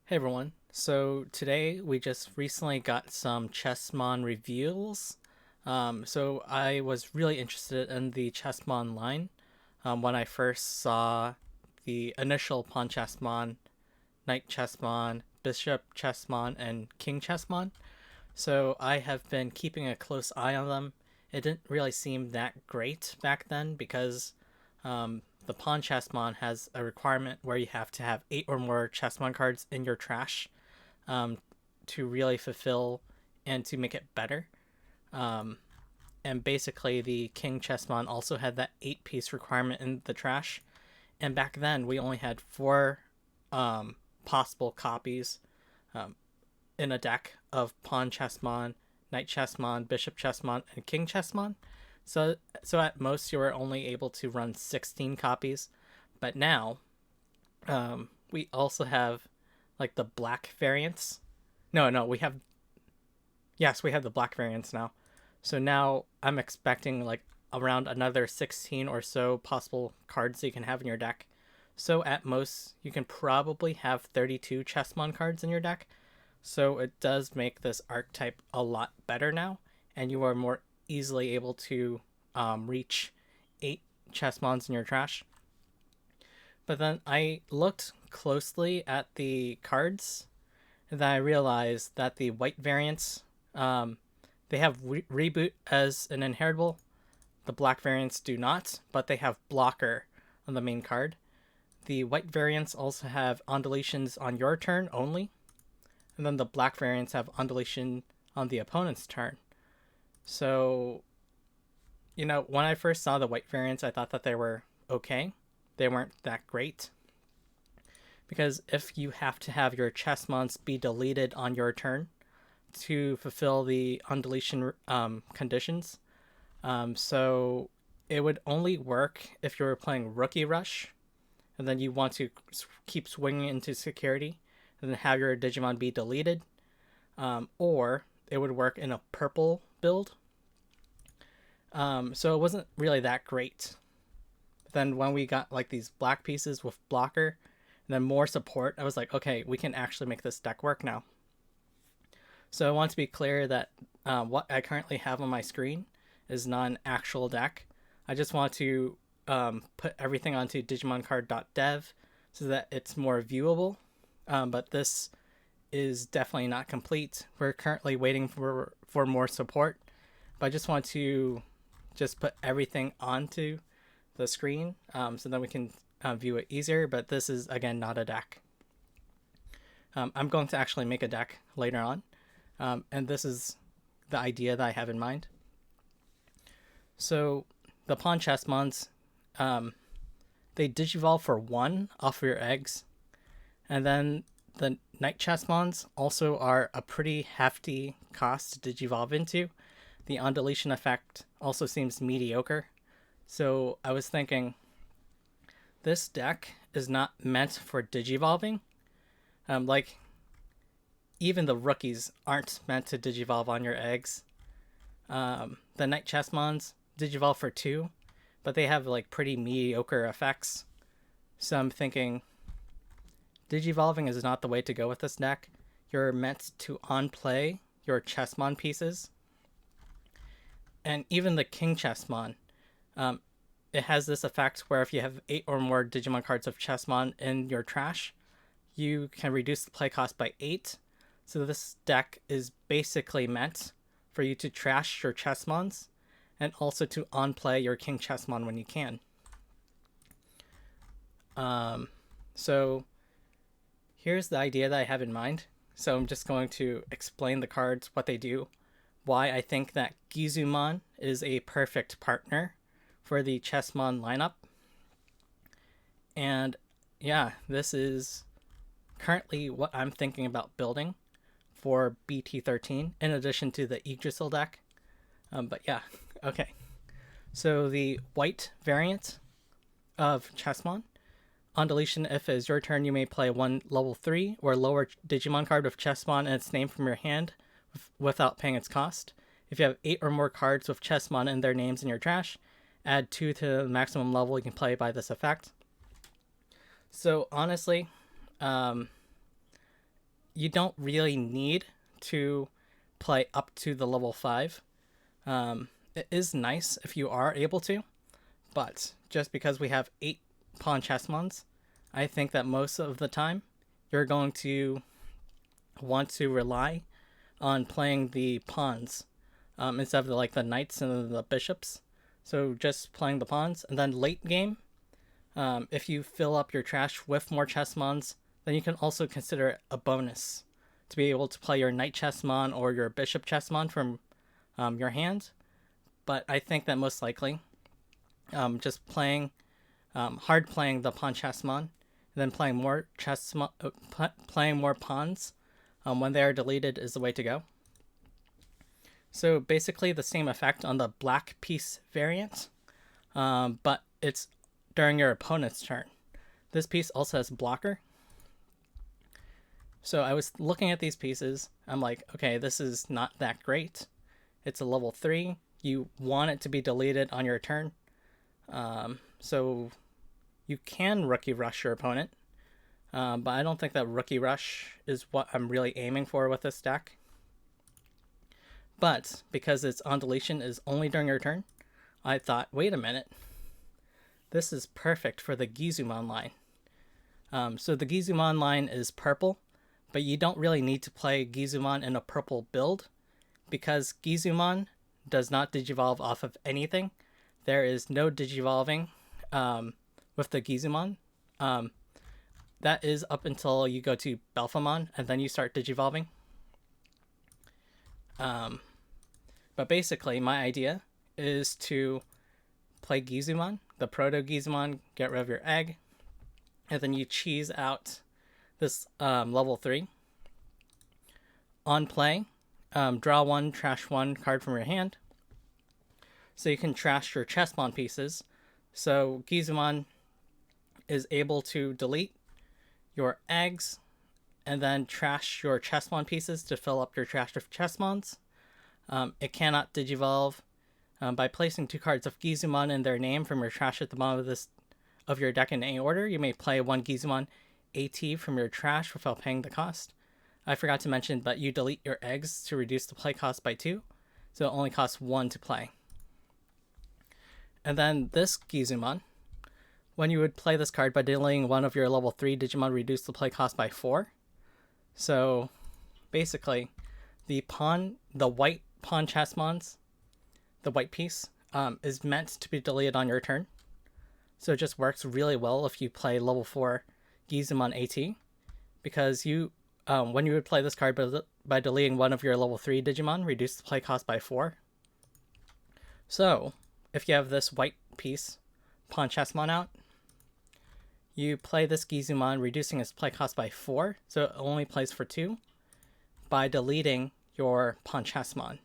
Hey everyone. So today we just recently got some Chessmon reveals. So I was really interested in the Chessmon line when I first saw the initial Pawn Chessmon, Knight Chessmon, Bishop Chessmon, and King Chessmon. So I have been keeping a close eye on them. It didn't really seem that great back then because the pawn chessmon has a requirement where you have to have 8 or more chessmon cards in your trash um, to really fulfill and to make it better. Um, and basically, the king chessmon also had that 8 piece requirement in the trash. And back then, we only had 4 possible copies um, in a deck of pawn chessmon, knight chessmon, bishop chessmon, and king chessmon. So at most you were only able to run 16 copies, but now we also have like the black variants. No, we have yes, we have the black variants now. So now I'm expecting like around another 16 or so possible cards that you can have in your deck. So at most you can probably have 32 chessmon cards in your deck. So it does make this archetype a lot better now, and you are more easily able to reach 8 chessmons in your trash. But then I looked closely at the cards, and then I realized that the white variants, they have reboot as an inheritable. The black variants do not, but they have blocker on the main card. The white variants also have On Deletions on your turn only, and then the black variants have On Deletion on the opponent's turn. So, when I first saw the white variants, I thought that they were okay. They weren't that great. Because if you have to have your chessmons be deleted on your turn to fulfill the On Deletion conditions, so it would only work if you were playing Rookie Rush, and then you want to keep swinging into security, and then have your Digimon be deleted, or it would work in a purple build. So it wasn't really that great. Then when we got like these black pieces with blocker, and then more support, I was like, okay, we can actually make this deck work now. So I want to be clear that what I currently have on my screen is not an actual deck. I just want to put everything onto digimoncard.dev so that it's more viewable. But this is definitely not complete. We're currently waiting for more support. But I just want to just put everything onto the screen so that we can view it easier. But this is, again, not a deck. I'm going to actually make a deck later on. And this is the idea that I have in mind. So the pawn chessmons, they digivolve for 1 off of your eggs. And then the knight chessmons also are a pretty hefty cost to digivolve into. The On Deletion effect also seems mediocre. So I was thinking, this deck is not meant for digivolving. Like, even the rookies aren't meant to digivolve on your eggs. The knight chessmons digivolve for 2, but they have like pretty mediocre effects. So I'm thinking, digivolving is not the way to go with this deck. You're meant to on-play your chessmon pieces. And even the king chessmon, it has this effect where if you have 8 or more Digimon cards of chessmon in your trash, you can reduce the play cost by 8. So this deck is basically meant for you to trash your chessmons and also to on-play your king chessmon when you can. So here's the idea that I have in mind. So I'm just going to explain the cards, what they do, why I think that Gizumon is a perfect partner for the Chessmon lineup. And yeah, this is currently what I'm thinking about building for BT-13 in addition to the Yggdrasil deck. But yeah, okay. So the white variant of Chessmon. On deletion, if it is your turn, you may play 1 level 3 or lower Digimon card with Chessmon and its name from your hand without paying its cost. If you have 8 or more cards with Chessmon and their names in your trash, add 2 to the maximum level you can play by this effect. So honestly, you don't really need to play up to the level 5. It is nice if you are able to, but just because we have 8 pawn chessmons, I think that most of the time you're going to want to rely on playing the pawns instead of the knights and the bishops. So just playing the pawns, and then late game, if you fill up your trash with more chessmons, then you can also consider it a bonus to be able to play your knight chessmon or your bishop chessmon from your hand. But I think that most likely, just playing, hard playing the pawn chessmon, and then playing more playing more pawns when they are deleted is the way to go. So basically the same effect on the black piece variant, but it's during your opponent's turn. This piece also has blocker. So I was looking at these pieces. I'm like, okay, this is not that great. It's a level 3. You want it to be deleted on your turn. So you can Rookie Rush your opponent. But I don't think that Rookie Rush is what I'm really aiming for with this deck. But because its On Deletion is only during your turn, I thought, wait a minute. This is perfect for the Gizumon line. So the Gizumon line is purple, but you don't really need to play Gizumon in a purple build because Gizumon does not digivolve off of anything. There is no digivolving with the Gizumon. That is up until you go to Belfamon and then you start digivolving. But basically, my idea is to play Gizumon, the Proto Gizumon, get rid of your egg, and then you cheese out this level 3. On play, draw 1, trash 1 card from your hand. So you can trash your chessmon pieces. So Gizumon is able to delete your eggs and then trash your chessmon pieces to fill up your trash of chessmons. It cannot digivolve. By placing 2 cards of Gizumon in their name from your trash at the bottom of your deck in any order, you may play 1 Gizumon AT from your trash without paying the cost. I forgot to mention, but you delete your eggs to reduce the play cost by 2, so it only costs 1 to play. And then this Gizumon, when you would play this card by deleting one of your level 3 Digimon, reduce the play cost by 4. So basically, the white pawn chessmons, the white piece, is meant to be deleted on your turn. So it just works really well if you play level 4 Gizumon AT, because you, when you would play this card by deleting one of your level 3 Digimon, reduce the play cost by 4. So if you have this white piece, pawn chessmon out, you play this Gizumon, reducing its play cost by 4, so it only plays for 2, by deleting your pawn chessmon.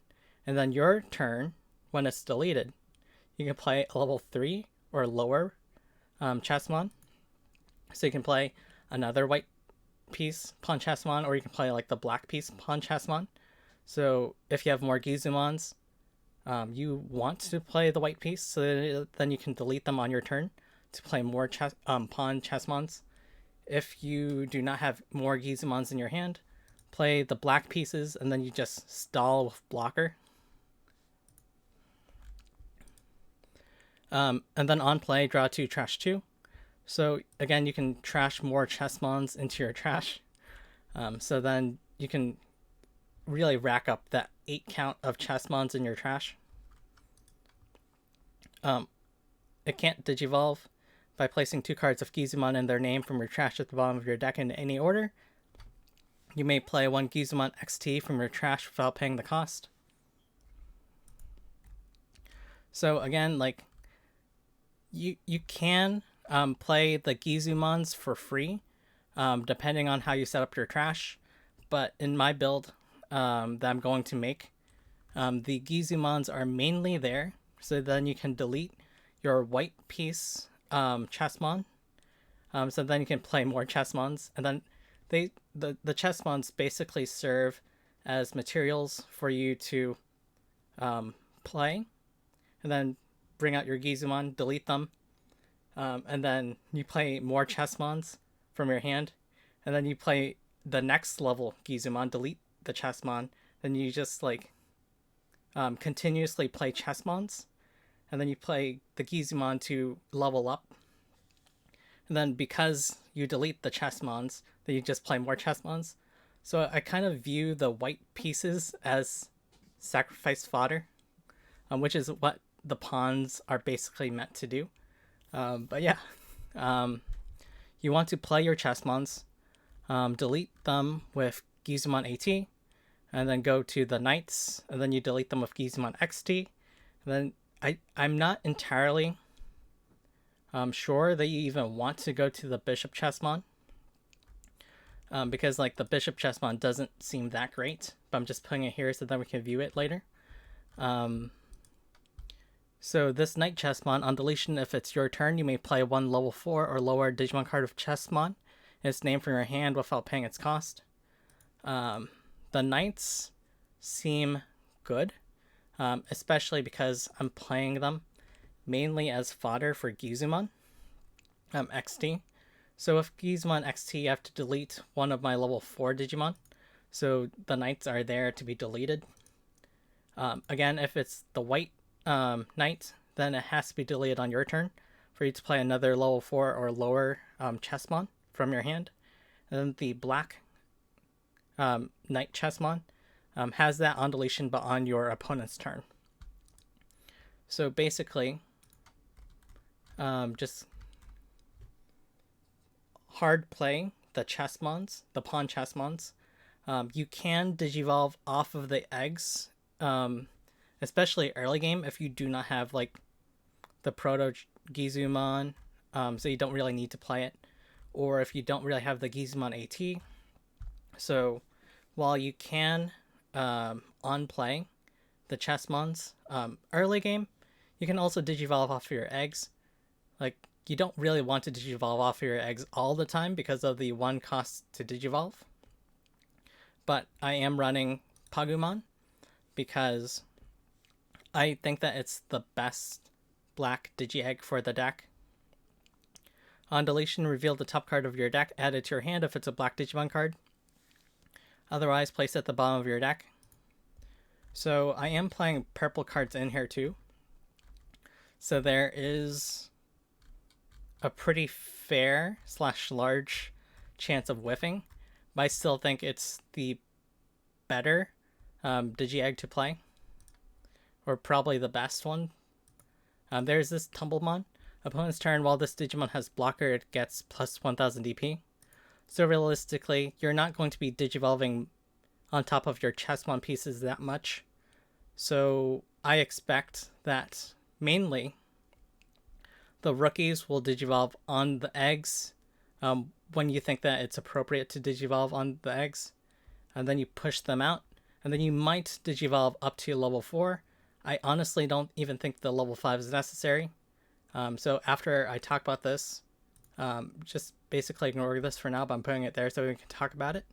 And then your turn, when it's deleted, you can play a level 3 or lower chessmon. So you can play another white piece pawn chessmon, or you can play like the black piece pawn chessmon. So if you have more Gizumons, you want to play the white piece, so then you can delete them on your turn to play more pawn chessmons. If you do not have more Gizumons in your hand, play the black pieces, and then you just stall with blocker. And then on play, draw 2, trash 2. So again, you can trash more chessmons into your trash. So then you can really rack up that 8 count of chessmons in your trash. It can't digivolve. By placing 2 cards of Gizumon in their name from your trash at the bottom of your deck in any order, you may play 1 Gizumon XT from your trash without paying the cost. So again, like, you can play the Gizumons for free, depending on how you set up your trash. But in my build that I'm going to make, the Gizumons are mainly there, so then you can delete your white piece chessmon. So then you can play more chessmons, and then the chessmons basically serve as materials for you to play, and then bring out your Gizumon, delete them, and then you play more chessmons from your hand, and then you play the next level Gizumon, delete the Chessmon, then you just like continuously play Chessmons, and then you play the Gizumon to level up. And then because you delete the Chessmons, then you just play more Chessmons. So I kind of view the white pieces as sacrifice fodder, which is what the pawns are basically meant to do. But yeah, you want to play your Chessmons, delete them with Gizumon AT, and then go to the Knights, and then you delete them with Gizumon XT. And then I'm not entirely sure that you even want to go to the Bishop Chessmon, because like the Bishop Chessmon doesn't seem that great, but I'm just putting it here so that we can view it later. So this Knight Chessmon, on deletion, if it's your turn, you may play one level 4 or lower Digimon card of Chessmon, its name from your hand without paying its cost. The Knights seem good, especially because I'm playing them mainly as fodder for Gizumon XT. So with Gizumon XT, you have to delete one of my level 4 Digimon. So the Knights are there to be deleted. Again, if it's the white Knight, then it has to be deleted on your turn for you to play another level 4 or lower Chessmon from your hand. And then the black Knight Chessmon has that on deletion but on your opponent's turn. So basically, just hard playing the Chessmons, the pawn Chessmons. You can digivolve off of the eggs, especially early game if you do not have like the Proto Gizumon, so you don't really need to play it, or if you don't really have the Gizumon AT. So while you can on play the Chessmons early game, you can also digivolve off of your eggs. Like, you don't really want to digivolve off of your eggs all the time because of the 1 cost to digivolve. But I am running Pagumon because I think that it's the best black Digi-Egg for the deck. On deletion, reveal the top card of your deck, add it to your hand if it's a black Digimon card. Otherwise, place it at the bottom of your deck. So I am playing purple cards in here too. So there is a pretty fair / large chance of whiffing, but I still think it's the better Digi-Egg to play, or probably the best one. There's this Tumblemon. Opponent's turn, while this Digimon has blocker, it gets plus 1000 DP. So realistically, you're not going to be digivolving on top of your Chessmon pieces that much. So I expect that mainly the rookies will digivolve on the eggs when you think that it's appropriate to digivolve on the eggs. And then you push them out. And then you might digivolve up to level 4. I honestly don't even think the level 5 is necessary. So after I talk about this, just basically ignore this for now, but I'm putting it there so we can talk about it.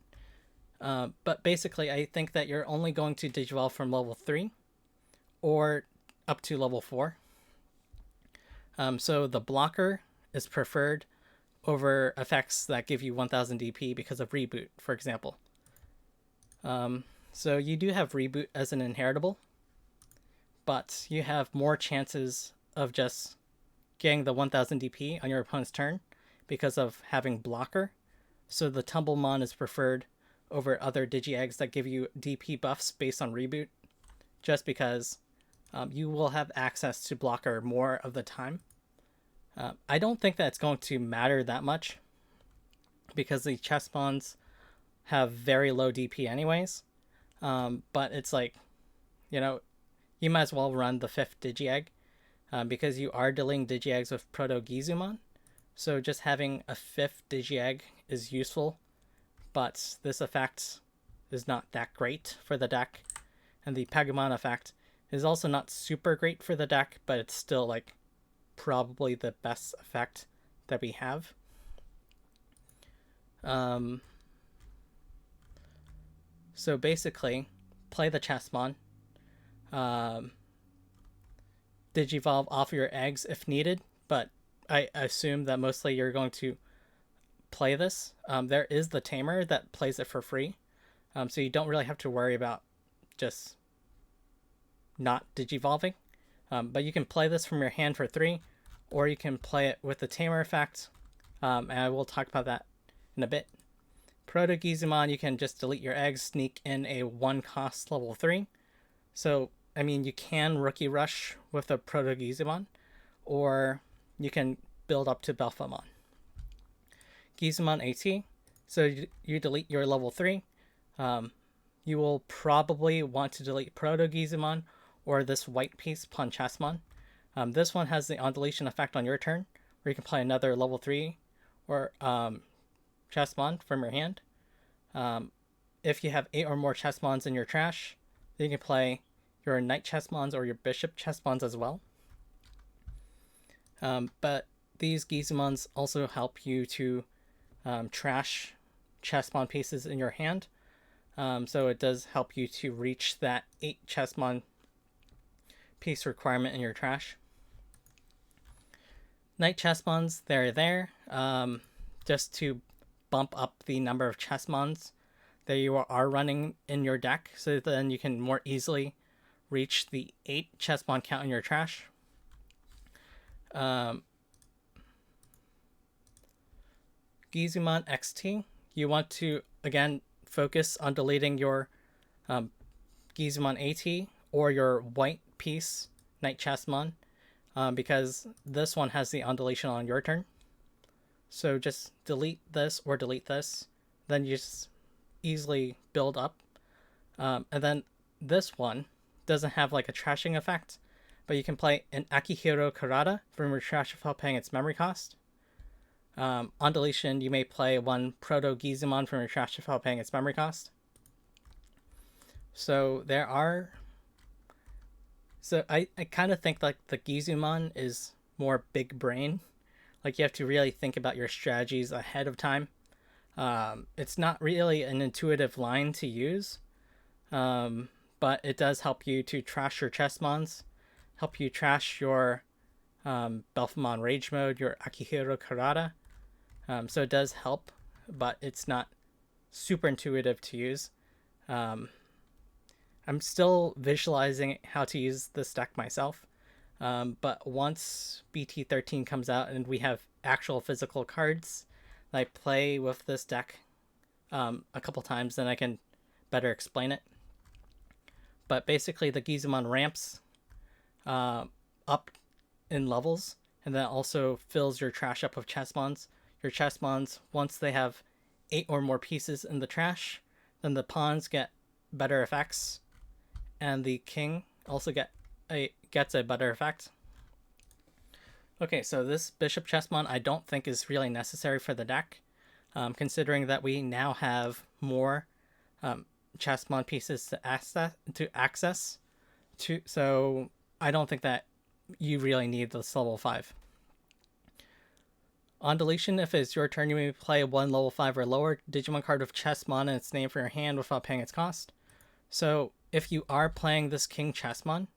But basically, I think that you're only going to digivolve from level 3 or up to level 4. So the blocker is preferred over effects that give you 1000 DP because of Reboot, for example. So you do have Reboot as an inheritable, but you have more chances of just getting the 1000 DP on your opponent's turn because of having blocker. So the Tumblemon is preferred over other Digi-Eggs that give you DP buffs based on Reboot, just because you will have access to blocker more of the time. I don't think that it's going to matter that much because the Chessmons have very low DP anyways. But it's like, you might as well run the 5th Digi-Egg because you are dealing Digi-Eggs with Proto Gizumon. So just having a 5th Digi-Egg is useful, but this effect is not that great for the deck. And the Pagumon effect is also not super great for the deck, but it's still like probably the best effect that we have. So basically, play the Chessmon. Digivolve off your eggs if needed, but I assume that mostly you're going to play this, there is the Tamer that plays it for free. So you don't really have to worry about just not digivolving. But you can play this from your hand for 3, or you can play it with the Tamer effect, and I will talk about that in a bit. Proto Gizumon, you can just delete your eggs, sneak in a 1 cost level 3. So, I mean, you can Rookie Rush with the Proto Gizumon, or you can build up to Belfamon. Gizumon AT, so you delete your level 3. You will probably want to delete Proto Gizumon or this white piece, Pawn Chessmon. This one has the On Deletion effect on your turn, where you can play another level 3 or Chessmon from your hand. If you have 8 or more Chessmons in your trash, then you can play your Knight Chessmons or your Bishop Chessmons as well. But these Gizumons also help you to trash Chessmon pieces in your hand. So it does help you to reach that 8 Chessmon piece requirement in your trash. Knight Chessmons, they're there just to bump up the number of Chessmons that you are running in your deck, so then you can more easily reach the 8 Chessmon count in your trash. Gizumon XT, you want to again focus on deleting your Gizumon AT or your white piece Knight Chessmon, because this one has the On Deletion on your turn. So just delete this or delete this, then you just easily build up. And then this one doesn't have like a trashing effect, but you can play an Akihiro Karada from your trash without paying its memory cost. On Deletion, you may play 1 Proto Gizumon from your trash without paying its memory cost. So there are... So I kind of think like the Gizumon is more big brain. Like you have to really think about your strategies ahead of time. It's not really an intuitive line to use, but it does help you to trash your Chessmons, help you trash your Belfamon Rage Mode, your Akihiro Karada. So it does help, but it's not super intuitive to use. I'm still visualizing how to use this deck myself, but once BT-13 comes out and we have actual physical cards that I play with this deck a couple times, then I can better explain it. But basically the Gizumon ramps up in levels, and then also fills your trash up with Chessmons. Your Chessmons, once they have 8 or more pieces in the trash, then the pawns get better effects, and the king also gets a better effect. Okay, so this Bishop Chessmon I don't think is really necessary for the deck, considering that we now have more Chessmon pieces to access. So I don't think that you really need this level 5. On Deletion, if it's your turn, you may play 1 level 5 or lower Digimon card with Chessmon and its name for your hand without paying its cost. So if you are playing this King Chessmon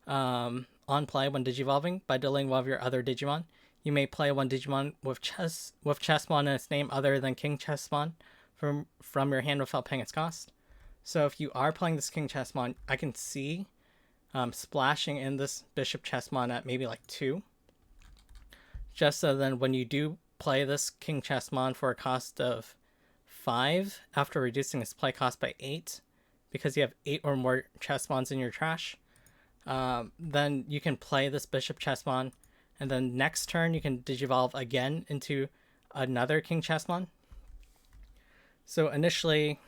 on play when digivolving by deleting one of your other Digimon, you may play 1 Digimon with Chessmon and its name other than King Chessmon from your hand without paying its cost. So if you are playing this King Chessmon, I can see splashing in this Bishop Chessmon at maybe like 2. Just so then when you do play this King Chessmon for a cost of 5, after reducing its play cost by 8, because you have 8 or more Chessmons in your trash, then you can play this Bishop Chessmon, and then next turn you can digivolve again into another King Chessmon. So initially...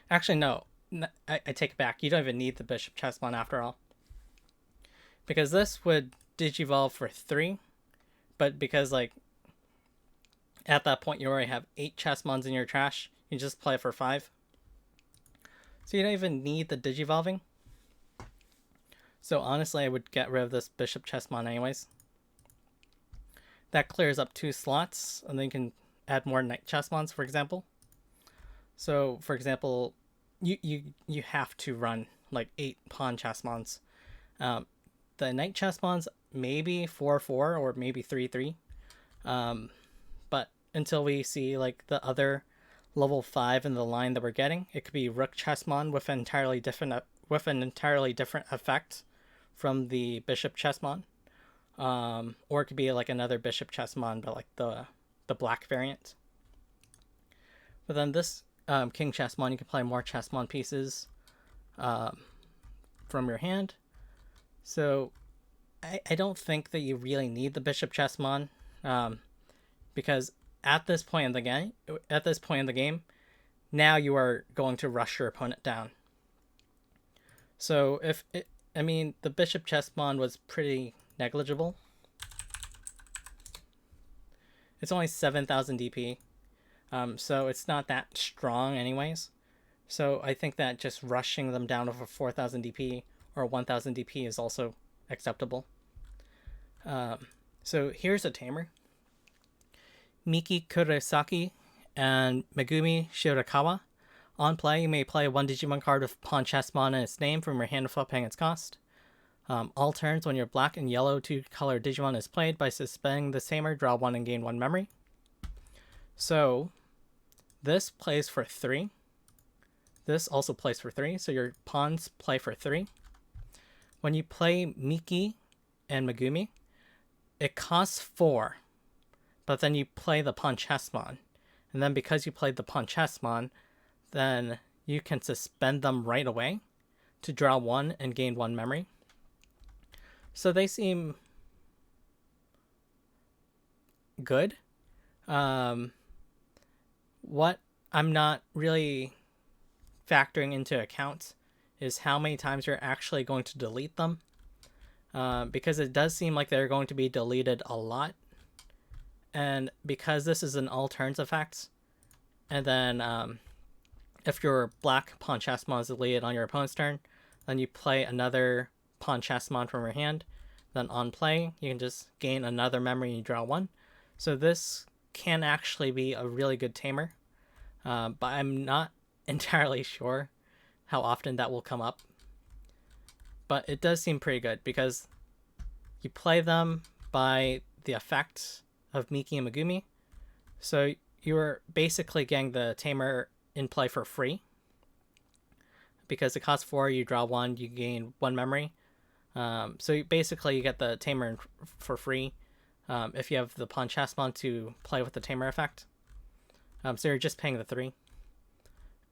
Actually, no. I take it back. You don't even need the Bishop Chessmon after all. Because this would digivolve for 3, but because like at that point you already have 8 Chessmons in your trash, you just play for 5. So you don't even need the digivolving. So honestly, I would get rid of this Bishop Chessmon anyways. That clears up 2 slots, and then you can add more Knight Chessmons, for example. So for example, you have to run like 8 Pawn Chessmons. The Knight Chessmons, maybe 4/4 or maybe 3/3. But until we see like the other level 5 in the line that we're getting, it could be Rook Chessmon with an entirely different effect from the Bishop Chessmon. Or it could be like another Bishop Chessmon, but like the black variant. But then this King Chessmon, you can play more Chessmon pieces from your hand. So I don't think that you really need the Bishop Chessmon, because at this point in the game, now you are going to rush your opponent down. So the Bishop Chessmon was pretty negligible. It's only 7,000 DP, so it's not that strong anyways. So I think that just rushing them down over 4,000 DP or 1,000 DP is also acceptable. So here's a Tamer. Miki Kurosaki and Megumi Shirakawa. On play, you may play one Digimon card with Pawn Chessmon in its name from your hand without paying its cost. All turns, when your black and yellow 2-color Digimon is played, by suspending the Tamer, draw 1 and gain 1 memory. So this plays for 3. This also plays for 3, so your pawns play for 3. When you play Miki and Megumi, it costs 4, but then you play the Pawn Chessmon. And then because you played the Pawn Chessmon, then you can suspend them right away to draw 1 and gain 1 memory. So they seem good. What I'm not really factoring into account is how many times you're actually going to delete them, because it does seem like they're going to be deleted a lot. And because this is an all turns effect, and then if your black Pawn Chessmon is deleted on your opponent's turn, then you play another Pawn Chessmon from your hand. Then on play, you can just gain another memory and you draw 1. So this can actually be a really good Tamer, but I'm not entirely sure how often that will come up. But it does seem pretty good because you play them by the effect of Miki and Megumi. So you're basically getting the Tamer in play for free. Because it costs 4, you draw 1, you gain 1 memory. So basically you get the Tamer for free if you have the Pawn Chessmon to play with the Tamer effect. So you're just paying the 3.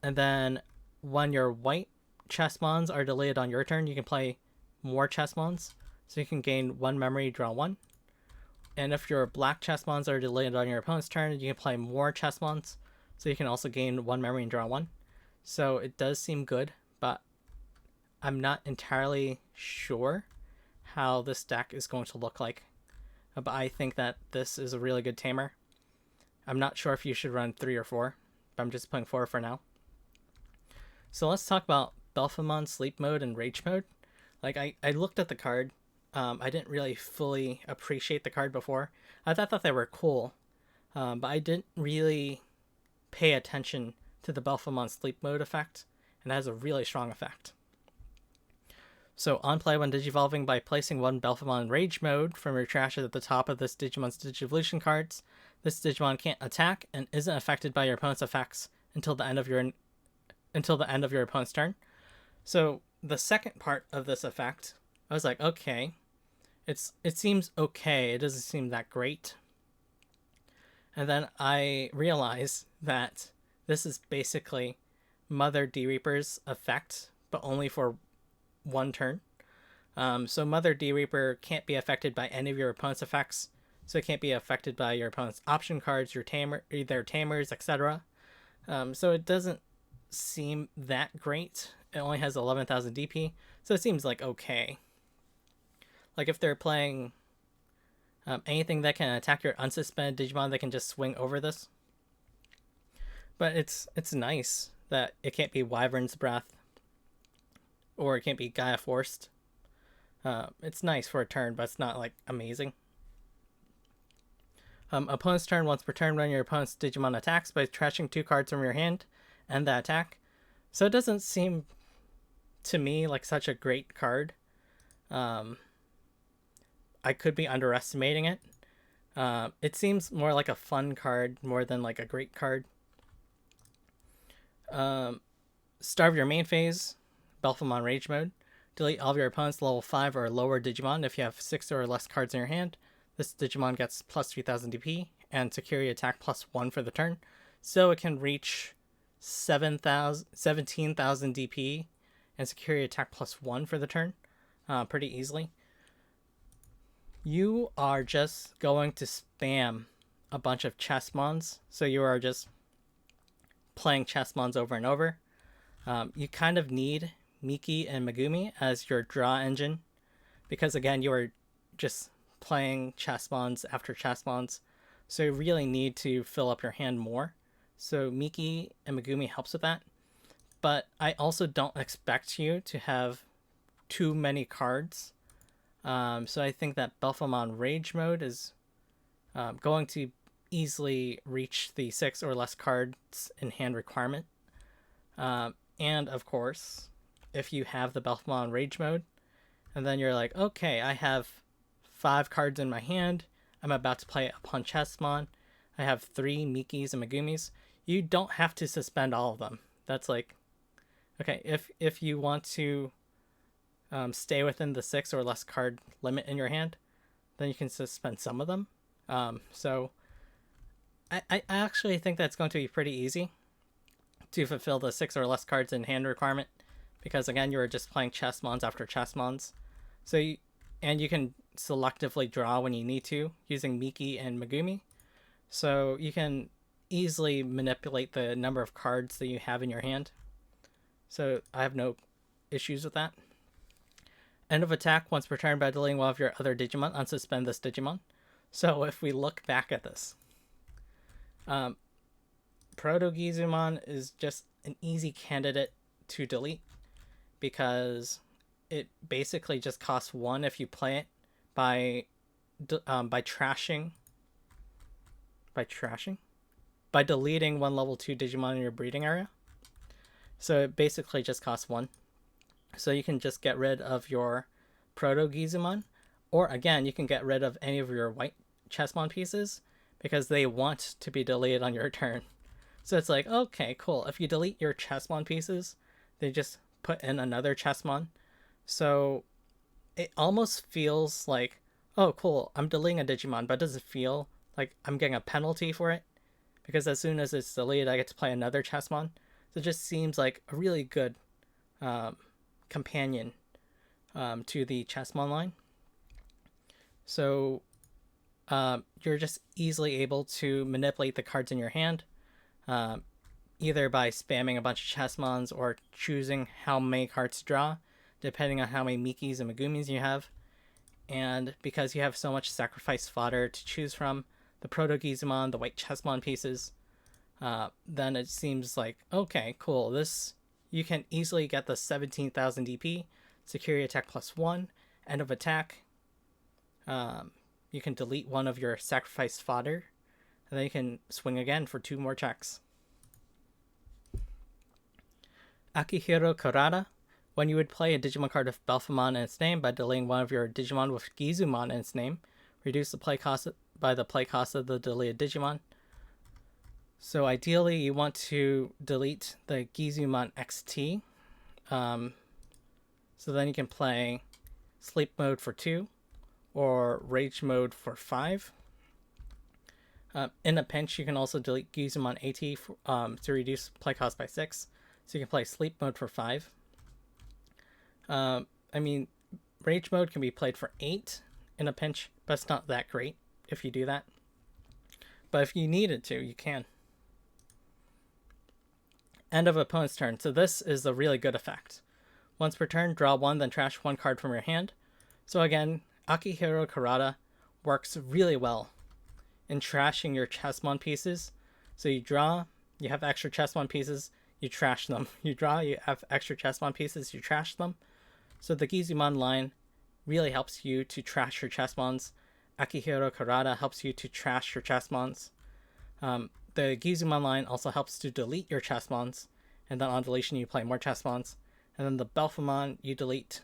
And then when your white Chessmons are deleted on your turn, you can play more Chessmons. So you can gain 1 memory, draw 1. And if your black Chessmons are deleted on your opponent's turn, you can play more Chessmons. So you can also gain 1 memory and draw 1. So it does seem good, but I'm not entirely sure how this deck is going to look like. But I think that this is a really good Tamer. I'm not sure if you should run 3 or 4, but I'm just playing 4 for now. So let's talk about Belfamon Sleep Mode and Rage Mode. Like, I looked at the card. I didn't really fully appreciate the card before. I thought they were cool, but I didn't really pay attention to the Belfamon Sleep Mode effect, and it has a really strong effect. So on play, when digivolving, by placing one Belfamon in Rage Mode from your trash at the top of this Digimon's Digivolution cards, this Digimon can't attack and isn't affected by your opponent's effects until the end of your opponent's turn. So the second part of this effect, I was like, okay, it seems okay. It doesn't seem that great. And then I realized that this is basically Mother D-Reaper's effect, but only for 1 turn. So Mother D-Reaper can't be affected by any of your opponent's effects. So it can't be affected by your opponent's option cards, their Tamers, etc. So it doesn't seem that great. It only has 11,000 DP, so it seems like okay. Like if they're playing anything that can attack your unsuspended Digimon, they can just swing over this. But it's nice that it can't be Wyvern's Breath, or it can't be Gaia Forced. It's nice for a turn, but it's not like amazing. Opponent's turn, once per turn, when your opponent's Digimon attacks by trashing 2 cards from your hand, end the attack. So it doesn't seem to me like such a great card. I could be underestimating it. It seems more like a fun card more than like a great card. Start of your main phase, Belfamon Rage Mode. Delete all of your opponent's level 5 or lower Digimon if you have 6 or less cards in your hand. This Digimon gets plus 3000 DP and security attack plus 1 for the turn. So it can reach 17,000 DP and security attack plus 1 for the turn pretty easily. You are just going to spam a bunch of Chessmons. So you are just playing Chessmons over and over. You kind of need Miki and Megumi as your draw engine because, again, you are just playing Chessmons after Chessmons. So you really need to fill up your hand more. So Miki and Megumi helps with that. But I also don't expect you to have too many cards. So I think that Belfamon Rage Mode is going to easily reach the 6 or less cards in hand requirement. And of course, if you have the Belfamon Rage Mode, and then you're like, okay, I have 5 cards in my hand, I'm about to play upon Chessmon, I have 3 Mikis and Megumis, you don't have to suspend all of them. That's like, okay, if you want to stay within the 6 or less card limit in your hand, then you can suspend some of them. So I actually think that's going to be pretty easy to fulfill the 6 or less cards in hand requirement, because again, you're just playing Chessmons after Chessmons. So you can selectively draw when you need to using Miki and Megumi. So you can easily manipulate the number of cards that you have in your hand. So I have no issues with that. End of attack once per turn by deleting one of your other Digimon. Unsuspend this Digimon. So if we look back at this, Proto Gizumon is just an easy candidate to delete because it basically just costs 1 if you play it by deleting one level 2 Digimon in your breeding area. So it basically just costs 1. So you can just get rid of your Proto Gizumon, or again, you can get rid of any of your white Chessmon pieces because they want to be deleted on your turn. So it's like, okay, cool. If you delete your Chessmon pieces, they just put in another Chessmon. So it almost feels like, oh, cool, I'm deleting a Digimon, but does it feel like I'm getting a penalty for it? Because as soon as it's deleted, I get to play another Chessmon. So it just seems like a really good companion to the Chessmon line. So you're just easily able to manipulate the cards in your hand, either by spamming a bunch of Chessmons or choosing how many cards to draw, depending on how many Mikis and Megumis you have. And because you have so much sacrifice fodder to choose from, the Proto Gizumon, the white Chessmon pieces, then it seems like, okay, cool, this, you can easily get the 17,000 DP, security attack plus 1, end of attack. You can delete one of your sacrifice fodder, and then you can swing again for 2 more checks. Akihiro Kurata. When you would play a Digimon card with Belfamon in its name by deleting one of your Digimon with Gizumon in its name, reduce the play cost by the play cost of the deleted Digimon. So ideally, you want to delete the Gizumon XT. So then you can play Sleep Mode for 2 or Rage Mode for 5. In a pinch, you can also delete Gizumon AT to reduce play cost by 6. So you can play Sleep Mode for 5. I mean, Rage Mode can be played for 8 in a pinch, but it's not that great if you do that. But if you needed to, you can. End of opponent's turn. So this is a really good effect. Once per turn, draw 1, then trash 1 card from your hand. So again, Akihiro Kurata works really well in trashing your Chessmon pieces. So you draw, you have extra Chessmon pieces, you trash them. You draw, you have extra Chessmon pieces, you trash them. So the Gizumon line really helps you to trash your Chessmons. Akihiro Kurata helps you to trash your Chessmons. The Gizumon line also helps to delete your Chessmons, and then on deletion you play more Chessmons. And then the Belfamon, you delete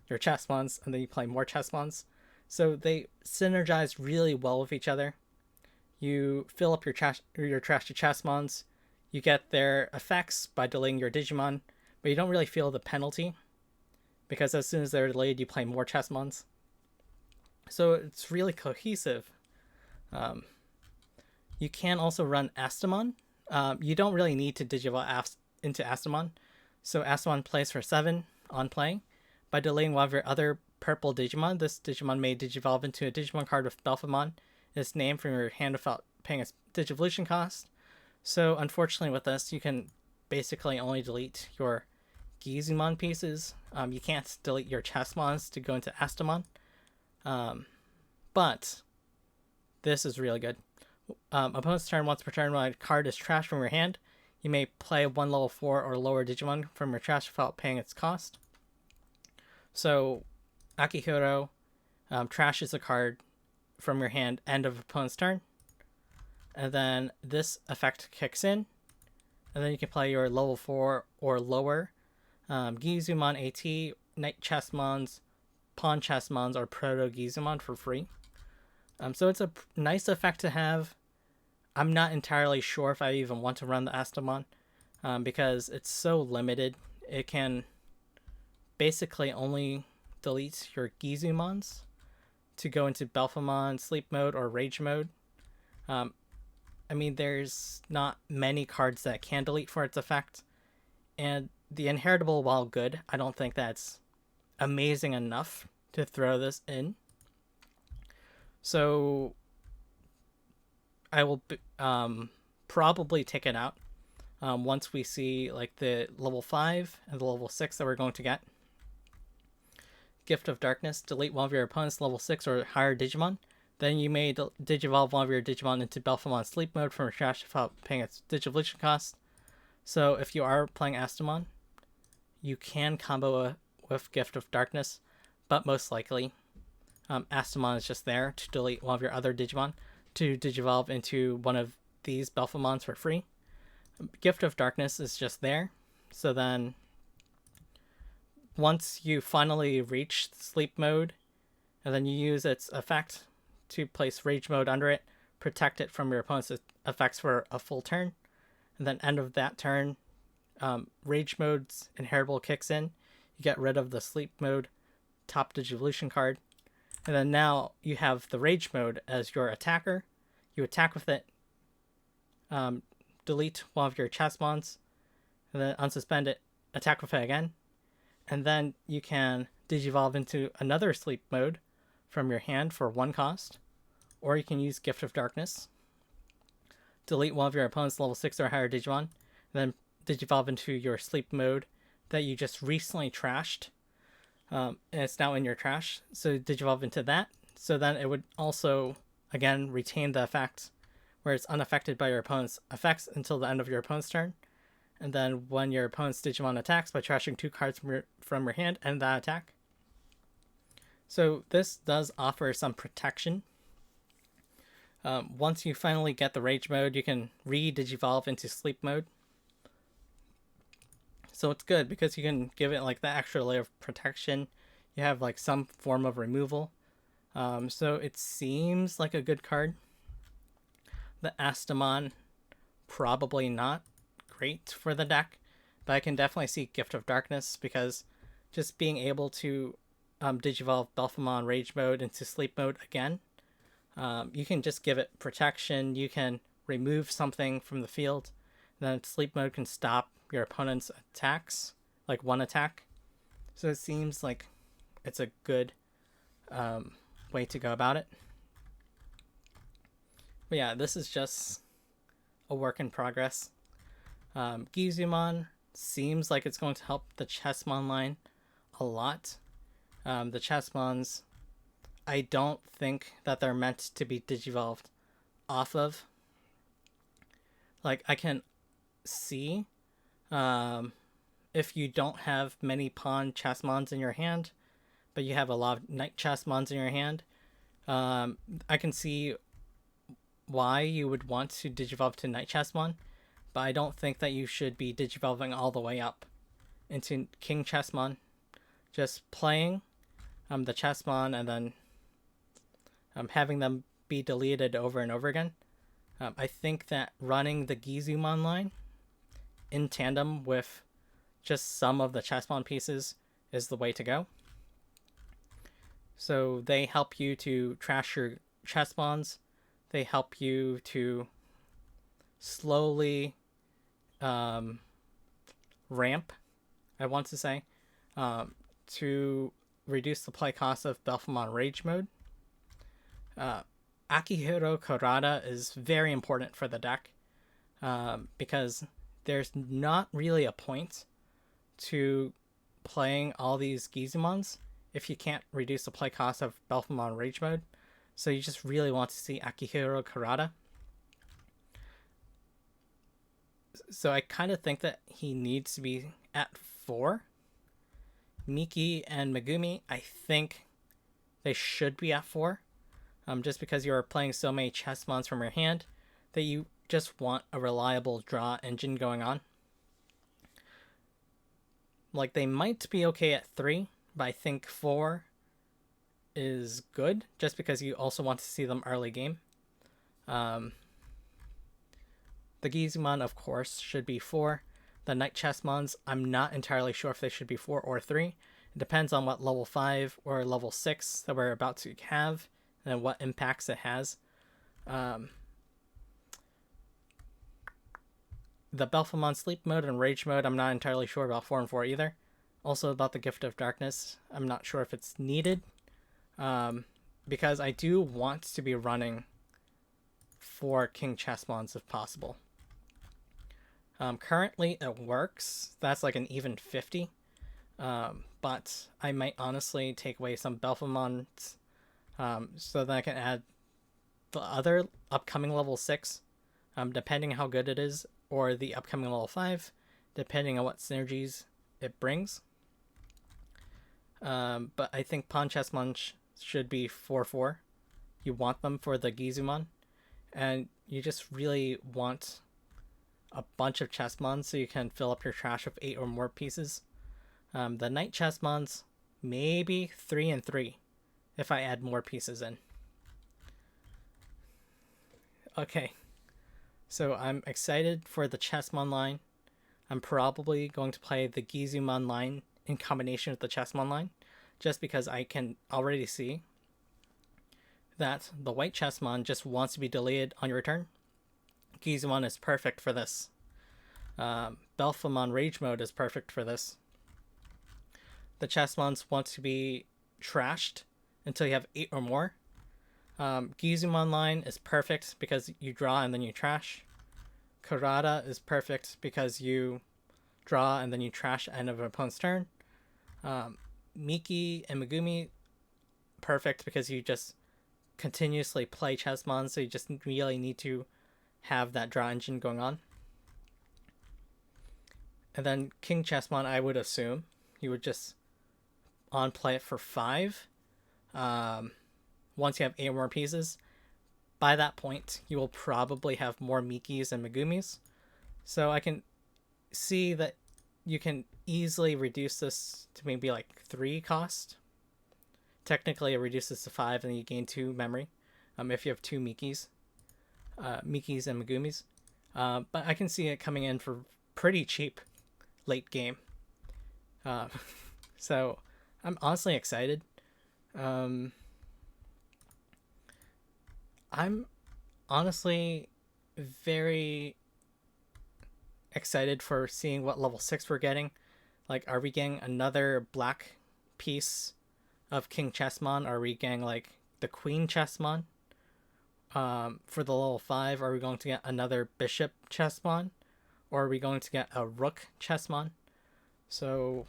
your Chessmons, and then you play more Chessmons. So they synergize really well with each other. You fill up your trash to Chessmons. You get their effects by delaying your Digimon, but you don't really feel the penalty because as soon as they're delayed, you play more Chessmons. So it's really cohesive. Um, you can also run Astamon. You don't really need to Digivolve into Astamon. So Astamon plays for 7 on play. By delaying one of your other purple Digimon, this Digimon may Digivolve into a Digimon card with Belfamon. It's named from your hand without paying a Digivolution cost. So unfortunately with this, you can basically only delete your Gizumon pieces. You can't delete your Chessmons to go into Astamon. But this is really good. Opponent's turn, once per turn, when a card is trashed from your hand, you may play 1 level 4 or lower Digimon from your trash without paying its cost. So Akihiro trashes a card from your hand end of opponent's turn, and then this effect kicks in, and then you can play your level 4 or lower Gizumon AT, Knight Chessmons, Pawn Chessmons, or Proto Gizumon for free. So it's a nice effect to have. I'm not entirely sure if I even want to run the Astamon because it's so limited. It can basically only delete your Gizumons to go into Belfamon, Sleep Mode, or Rage Mode. I mean, there's not many cards that can delete for its effect. And the Inheritable, while good, I don't think that's amazing enough to throw this in. So I will probably take it out once we see like the level 5 and the level 6 that we're going to get. Gift of Darkness, delete one of your opponent's level 6 or higher Digimon. Then you may Digivolve one of your Digimon into Belfamon Sleep Mode from your trash without paying its Digivolution cost. So if you are playing Astamon, you can combo with Gift of Darkness, but most likely Astamon is just there to delete one of your other Digimon to Digivolve into one of these Belfamons for free. Gift of Darkness is just there, so then once you finally reach Sleep Mode, and then you use its effect to place Rage Mode under it, protect it from your opponent's effects for a full turn, and then end of that turn, Rage Mode's Inheritable kicks in. You get rid of the Sleep Mode top Digivolution card, and then now you have the Rage Mode as your attacker. You attack with it, delete one of your Chessmons, and then unsuspend it, attack with it again, and then you can Digivolve into another Sleep Mode from your hand for 1 cost, or you can use Gift of Darkness, delete one of your opponent's level 6 or higher Digimon, and then Digivolve into your Sleep Mode that you just recently trashed, and it's now in your trash, so Digivolve into that, so then it would also, again, retain the effect where it's unaffected by your opponent's effects until the end of your opponent's turn, and then when your opponent's Digimon attacks by trashing 2 cards from your hand, end that attack. So this does offer some protection. Once you finally get the Rage Mode, you can re-Digivolve into Sleep Mode. So it's good because you can give it like the extra layer of protection. You have like some form of removal. So it seems like a good card. The Astamon, probably not great for the deck, but I can definitely see Gift of Darkness because just being able to Digivolve Belfamon Rage Mode into Sleep Mode again, you can just give it protection. You can remove something from the field, then Sleep Mode can stop your opponent's attacks, like 1 attack. So it seems like it's a good way to go about it. But yeah, this is just a work in progress. Gizumon seems like it's going to help the Chessmon line a lot. The Chessmons, I don't think that they're meant to be Digivolved off of. Like, I can see if you don't have many Pawn Chessmons in your hand, but you have a lot of Knight Chessmons in your hand, I can see why you would want to Digivolve to Knight Chessmon, but I don't think that you should be Digivolving all the way up into King Chessmon. Just playing the Chessmon and then having them be deleted over and over again. I think that running the Gizumon line in tandem with just some of the Chessmon pieces is the way to go. So they help you to trash your Chessmons. They help you to slowly ramp, I want to say, to reduce the play cost of Belfamon Rage Mode. Akihiro Kurata is very important for the deck because there's not really a point to playing all these Gizumons if you can't reduce the play cost of Belfamon Rage Mode. So you just really want to see Akihiro Kurata. So I kind of think that he needs to be at 4. Miki and Megumi, I think they should be at 4. Just because you are playing so many Chessmons from your hand that you just want a reliable draw engine going on. Like, they might be okay at 3, but I think 4 is good, just because you also want to see them early game. The Gizumon, of course, should be 4. The Night Chessmons, I'm not entirely sure if they should be 4 or 3. It depends on what level 5 or level 6 that we're about to have and what impacts it has. The Belfamon Sleep Mode and Rage Mode, I'm not entirely sure about 4 and 4 either. Also about the Gift of Darkness, I'm not sure if it's needed. Because I do want to be running 4 King Chessmons if possible. Currently it works. That's like an even 50. But I might honestly take away some Belfamons so that I can add the other upcoming level 6, depending on how good it is, or the upcoming level 5, depending on what synergies it brings. But I think Pawn Chessmon should be 4/4. You want them for the Gizumon, and you just really want a bunch of Chessmons so you can fill up your trash with 8 or more pieces. The Night Chessmons, maybe 3 and 3 if I add more pieces in. Okay, so I'm excited for the Chessmon line. I'm probably going to play the Gizumon line in combination with the Chessmon line, just because I can already see that the White Chessmon just wants to be delayed on your return. Gizumon is perfect for this. Belfamon Rage Mode is perfect for this. The Chessmons want to be trashed until you have 8 or more. Gizumon line is perfect because you draw and then you trash. Kurata is perfect because you draw and then you trash at the end of an opponent's turn. Miki and Megumi, perfect because you just continuously play Chessmon, so you just really need to have that draw engine going on. And then King Chessmon, I would assume you would just on play it for 5. Once you have 8 more pieces, by that point you will probably have more Mikis and Megumis. So I can see that you can easily reduce this to maybe like 3 cost. Technically it reduces to 5 and then you gain 2 memory if you have 2 Mikis and Megumis. But I can see it coming in for pretty cheap late game. So I'm honestly excited. I'm honestly very excited for seeing what level 6 we're getting. Like, are we getting another black piece of King Chessmon? Are we getting like the Queen Chessmon? For the level 5, are we going to get another Bishop Chessmon? Or are we going to get a Rook Chessmon? So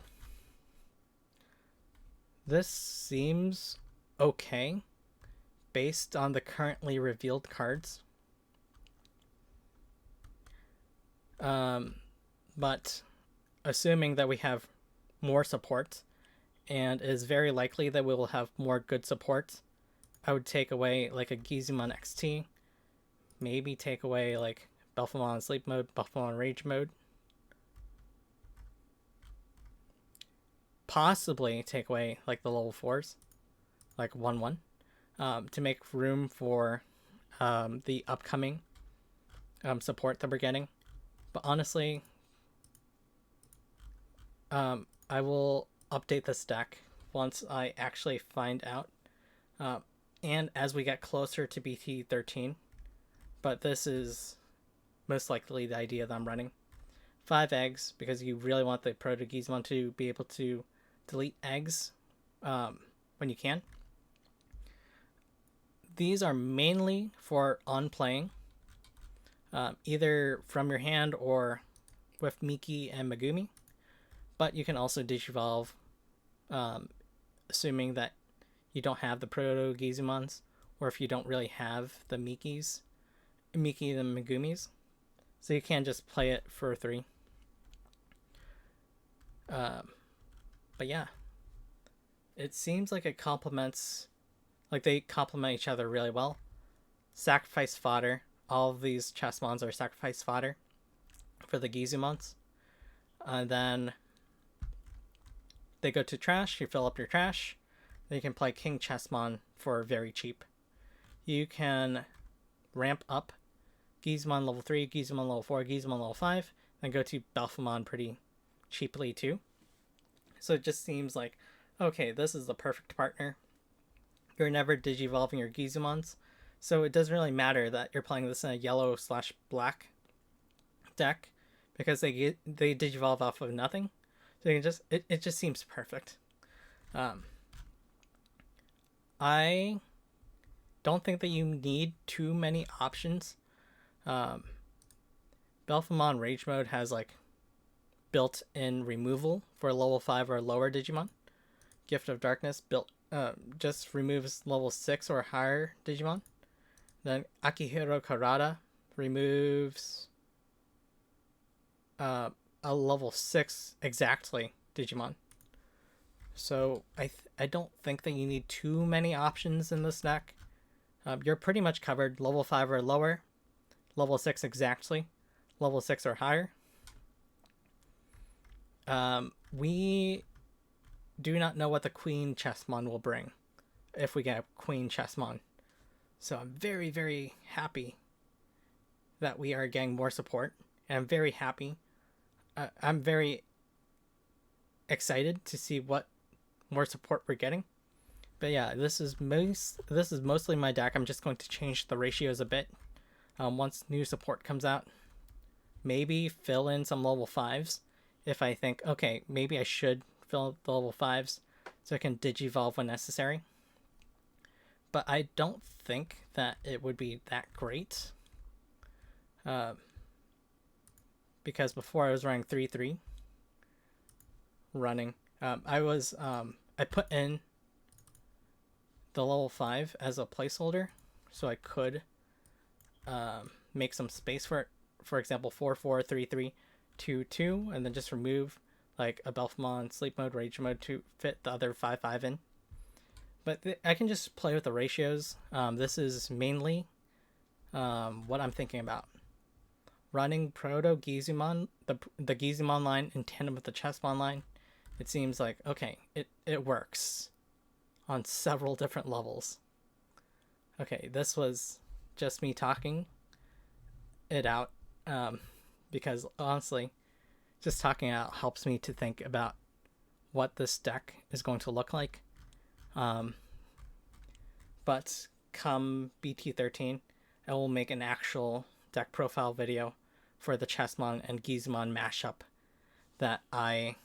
this seems okay based on the currently revealed cards. But assuming that we have more support, and it is very likely that we will have more good support, I would take away like a Gizumon XT, maybe take away like Belfamon Sleep Mode, Belfamon Rage Mode, possibly take away like the level 4s, like 1/1. to make room for the upcoming support that we're getting. But honestly, I will update this deck once I actually find out. And as we get closer to BT-13, but this is most likely the idea that I'm running. 5 eggs, because you really want the Proto Gizumon to be able to delete eggs when you can. These are mainly for on playing, either from your hand or with Miki and Megumi. But you can also Digivolve, assuming that you don't have the Proto Gizumons, or if you don't really have the Miki and Megumis. So you can just play it for 3. But yeah, it seems like it complements, like they complement each other really well. Sacrifice fodder. All of these Chessmons are sacrifice fodder for the Gizumons. And then they go to trash. You fill up your trash. Then you can play King Chessmon for very cheap. You can ramp up Gizumon level 3, Gizumon level 4, Gizumon level 5, and go to Belfamon pretty cheaply too. So it just seems like, okay, this is the perfect partner. You're never digivolving your Gizumons, so it doesn't really matter that you're playing this in a yellow/black deck, because they digivolve off of nothing. So you can just it just seems perfect. I don't think that you need too many options. Belfamon Rage Mode has like built-in removal for level 5 or lower Digimon. Gift of Darkness just removes level 6 or higher Digimon. Then Akihiro Karada removes a level 6 exactly Digimon. So I don't think that you need too many options in this deck. You're pretty much covered. Level 5 or lower, level 6 exactly, level 6 or higher. We do not know what the Queen Chessmon will bring if we get a Queen Chessmon. So I'm very, very happy that we are getting more support. And I'm very happy. I'm very excited to see what more support we're getting. But yeah, this is mostly my deck. I'm just going to change the ratios a bit once new support comes out. Maybe fill in some level 5s if I think, okay, maybe I should fill the level 5s so I can digivolve when necessary. But I don't think that it would be that great. Because before I was running 3-3 running. I put in the level 5 as a placeholder so I could make some space for it. For example, 4-4, 3-3, 2-2, and then just remove like a Belfamon Sleep Mode, Rage Mode to fit the other 5-5 in. But I can just play with the ratios. This is mainly what I'm thinking about. Running Proto Gizumon, the Gizumon line in tandem with the Chessmon line, it seems like, okay, it works on several different levels. Okay, this was just me talking it out, because honestly, just talking out helps me to think about what this deck is going to look like. But come BT-13, I will make an actual deck profile video for the Chessmon and Gizumon mashup that I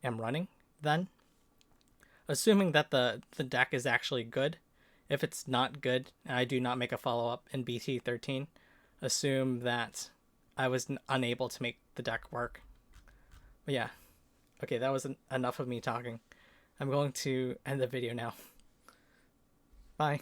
am running then. Assuming that the deck is actually good. If it's not good, and I do not make a follow-up in BT-13, assume that I was unable to make the deck work. But yeah. Okay, that was enough of me talking. I'm going to end the video now. Bye.